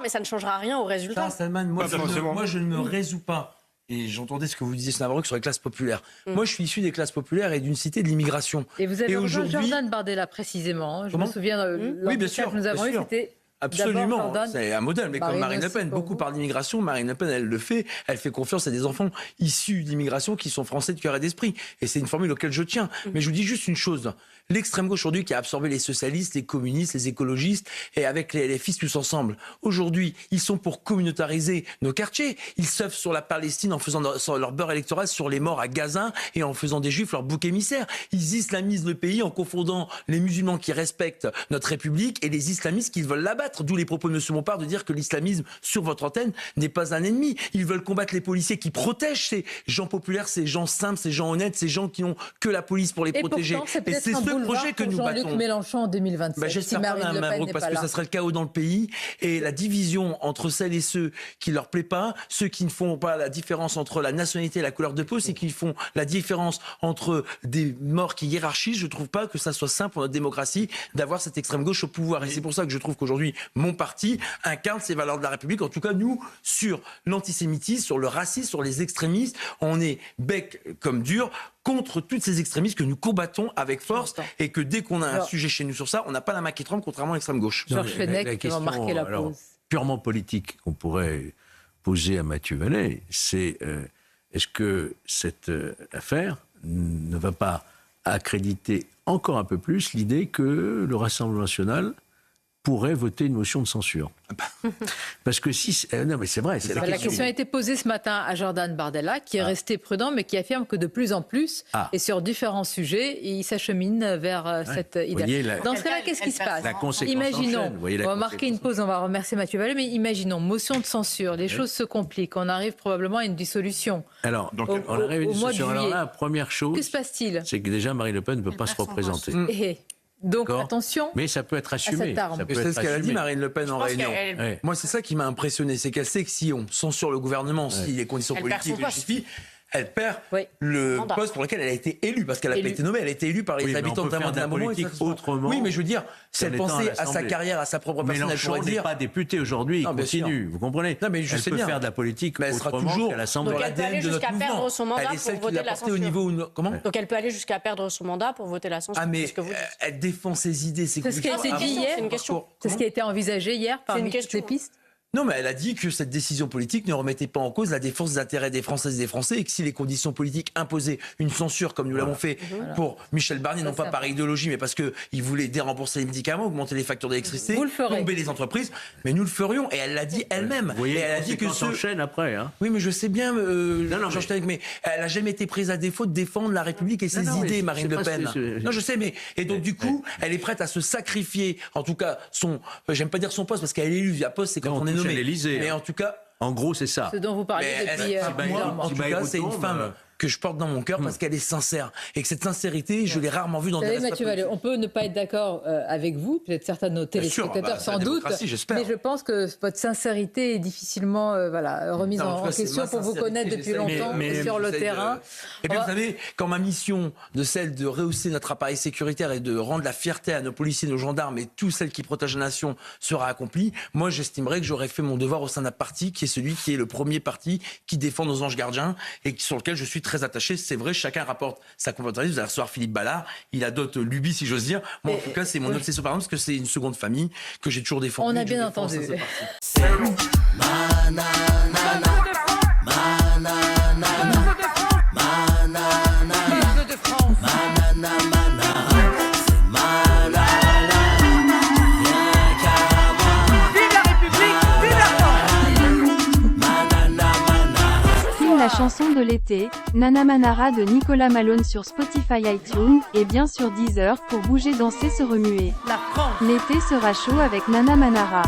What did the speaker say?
mais ça ne changera rien au résultat. Moi, je ne me résous pas. Et j'entendais ce que vous disiez, Navarro, sur les classes populaires. Moi, je suis issu des classes populaires et d'une cité de l'immigration. Et vous avez rejoint Jordan Bardella précisément. Je me souviens, oui, bien sûr, que nous avons eu, c'était... Absolument, c'est un modèle, mais comme Marine Le Pen, beaucoup parlent d'immigration, Marine Le Pen, elle fait confiance à des enfants issus d'immigration qui sont français de cœur et d'esprit. Et c'est une formule auquel je tiens. Mais je vous dis juste une chose, l'extrême gauche aujourd'hui qui a absorbé les socialistes, les communistes, les écologistes, et avec les fils tous ensemble, aujourd'hui, ils sont pour communautariser nos quartiers. Ils surfent sur la Palestine en faisant leur beurre électoral sur les morts à Gaza et en faisant des juifs leur bouc émissaire. Ils islamisent le pays en confondant les musulmans qui respectent notre République et les islamistes qui veulent l'abattre. D'où les propos de M. Bompard de dire que l'islamisme sur votre antenne n'est pas un ennemi. Ils veulent combattre les policiers qui protègent ces gens populaires, ces gens simples, ces gens honnêtes, ces gens qui n'ont que la police pour les protéger. Et c'est ce projet que nous battons. Jean-Luc Mélenchon en 2027. J'espère pas, Mme Mabrouk, parce que ça serait le chaos dans le pays et la division entre celles et ceux qui leur plaît pas, ceux qui ne font pas la différence entre la nationalité et la couleur de peau, c'est qui font la différence entre des morts qui hiérarchisent. Je trouve pas que ça soit simple pour notre démocratie d'avoir cette extrême gauche au pouvoir. Et c'est pour ça que je trouve qu'aujourd'hui, mon parti incarne ces valeurs de la République. En tout cas, nous, sur l'antisémitisme, sur le racisme, sur les extrémistes, on est bec comme dur contre tous ces extrémistes que nous combattons avec force et que dès qu'on a un sujet chez nous sur ça, on n'a pas la main qui tremble, contrairement à l'extrême gauche. Georges Fenech qui va marquer la pause. Purement politique qu'on pourrait poser à Mathieu Vallet, c'est est-ce que cette affaire ne va pas accréditer encore un peu plus l'idée que le Rassemblement national pourrait voter une motion de censure. Parce que si... non, mais c'est vrai. La question a été posée ce matin à Jordan Bardella, qui est resté prudent, mais qui affirme que de plus en plus, et sur différents sujets, il s'achemine vers cette idée. Dans ce cas-là, qu'est-ce qui se passe? Imaginons, on va marquer une pause, on va remercier Mathieu Vallet, mais imaginons, motion de censure, les choses se compliquent, on arrive probablement à une dissolution. Alors, on arrive à une dissolution. Alors là, première chose, que se passe-t-il? C'est que déjà, Marine Le Pen ne peut pas se représenter. Donc attention. Mais ça peut être assumé. C'est ce qu'elle a dit, Marine Le Pen, en réunion. Moi, c'est ça qui m'a impressionné, c'est qu'elle sait que si on censure le gouvernement, si les conditions politiques le justifient, elle perd le poste pour lequel elle a été élue, parce qu'elle n'a pas été nommée, elle a été élue par les habitants de la politique autrement. Oui, mais je veux dire, si elle pensait à sa carrière, à sa propre personne, elle pourrait dire... Mélenchon n'est pas député aujourd'hui, il continue, vous comprenez? Non, mais je sais bien. Elle peut faire de la politique autrement qu'à l'Assemblée. Donc elle peut aller jusqu'à perdre son mandat pour voter la censure. Donc elle peut aller jusqu'à perdre son mandat pour voter la censure. Ah mais elle défend ses idées, c'est ce qui a été dit hier. C'est ce qui a été envisagé hier parmi toutes les pistes. Non, mais elle a dit que cette décision politique ne remettait pas en cause la défense des intérêts des Françaises et des Français et que si les conditions politiques imposaient une censure, comme nous l'avons fait pour Michel Barnier, non pas par idéologie, mais parce qu'il voulait déremborser les médicaments, augmenter les factures d'électricité, plomber les entreprises, mais nous le ferions. Et elle l'a dit elle-même. Vous voyez, et elle a dit que s'enchaîne après. Hein. Oui, mais je sais bien, Georges Fenech, mais elle n'a jamais été prise à défaut de défendre la République et ses idées, Marine Le Pen. Non, je sais, mais... Et donc, du coup, elle est prête à se sacrifier, en tout cas, j'aime pas dire son poste, parce qu'elle est élue, à poste, c'est quand on est nommé. Mais en tout cas, en gros, c'est ça. Ce dont vous parlez depuis en tout cas, c'est une femme que je porte dans mon cœur parce qu'elle est sincère. Et que cette sincérité, je l'ai rarement vue dans des Mathieu Vallet, on peut ne pas être d'accord avec vous, peut-être certains de nos téléspectateurs sans doute, mais je pense que votre sincérité est difficilement remise en question pour vous connaître depuis longtemps sur le terrain. Et puis vous savez, quand ma mission de celle de rehausser notre appareil sécuritaire et de rendre la fierté à nos policiers, nos gendarmes et tous celles qui protègent la nation sera accomplie, moi j'estimerais que j'aurais fait mon devoir au sein d'un parti qui est celui qui est le premier parti qui défend nos anges gardiens et sur lequel je suis très attaché. C'est vrai, chacun rapporte sa compétence. Vous allez recevoir Philippe Ballard, il a d'autres lubies si j'ose dire. Moi en tout cas c'est mon obsession par exemple parce que c'est une seconde famille que j'ai toujours défendue. On a bien entendu. La chanson de l'été, Nana Manara de Nicolas Malone sur Spotify, iTunes, et bien sur Deezer pour bouger, danser, se remuer. L'été sera chaud avec Nana Manara.